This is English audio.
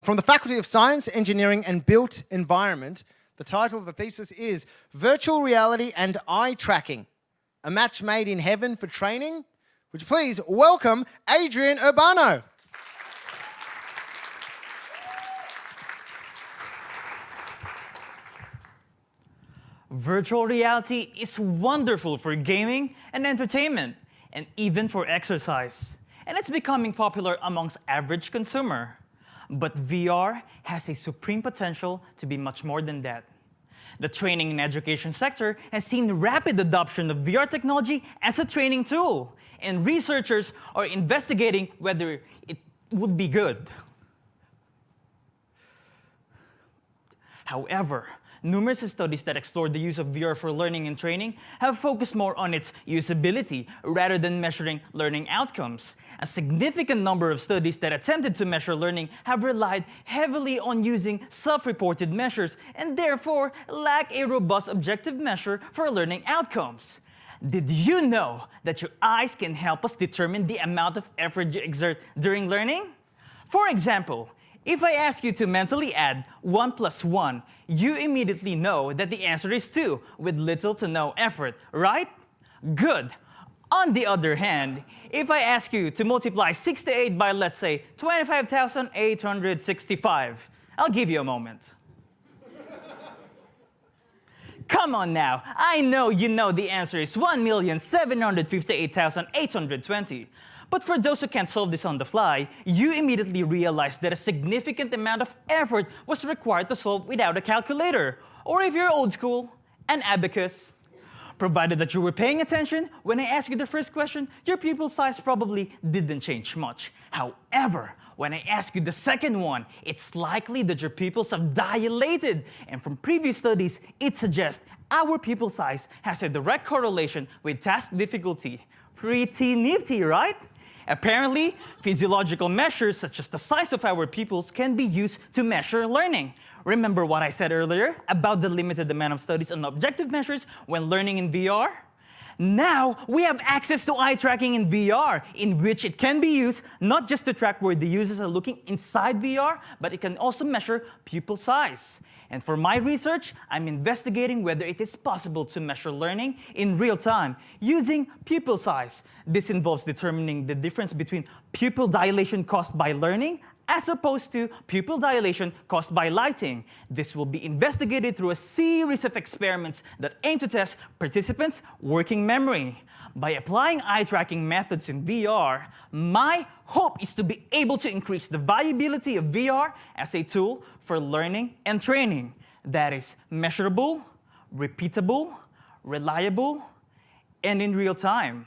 From the Faculty of Science, Engineering and Built Environment, the title of the thesis is Virtual Reality and Eye Tracking, a match made in heaven for training. Would you please welcome Adrian Urbano. Virtual reality is wonderful for gaming and entertainment, and even for exercise. And it's becoming popular amongst average consumer. But VR has a supreme potential to be much more than that. The training and education sector has seen rapid adoption of VR technology as a training tool, and researchers are investigating whether it would be good. However, numerous studies that explore the use of VR for learning and training have focused more on its usability rather than measuring learning outcomes. A significant number of studies that attempted to measure learning have relied heavily on using self-reported measures and therefore lack a robust objective measure for learning outcomes. Did you know that your eyes can help us determine the amount of effort you exert during learning? For example, if I ask you to mentally add 1 plus 1, you immediately know that the answer is 2 with little to no effort, right? Good. On the other hand, if I ask you to multiply 68 by, let's say, 25,865, I'll give you a moment. Come on now, I know you know the answer is 1,758,820. But for those who can't solve this on the fly, you immediately realize that a significant amount of effort was required to solve without a calculator, or if you're old school, an abacus. Provided that you were paying attention, when I asked you the first question, your pupil size probably didn't change much. However, when I ask you the second one, it's likely that your pupils have dilated. And from previous studies, it suggests our pupil size has a direct correlation with task difficulty. Pretty nifty, right? Apparently, physiological measures such as the size of our pupils can be used to measure learning. Remember what I said earlier about the limited amount of studies on objective measures when learning in VR? Now, we have access to eye tracking in VR, in which it can be used not just to track where the users are looking inside VR, but it can also measure pupil size. And for my research, I'm investigating whether it is possible to measure learning in real time using pupil size. This involves determining the difference between pupil dilation caused by learning as opposed to pupil dilation caused by lighting. This will be investigated through a series of experiments that aim to test participants' working memory. By applying eye tracking methods in VR, my hope is to be able to increase the viability of VR as a tool for learning and training that is measurable, repeatable, reliable, and in real time.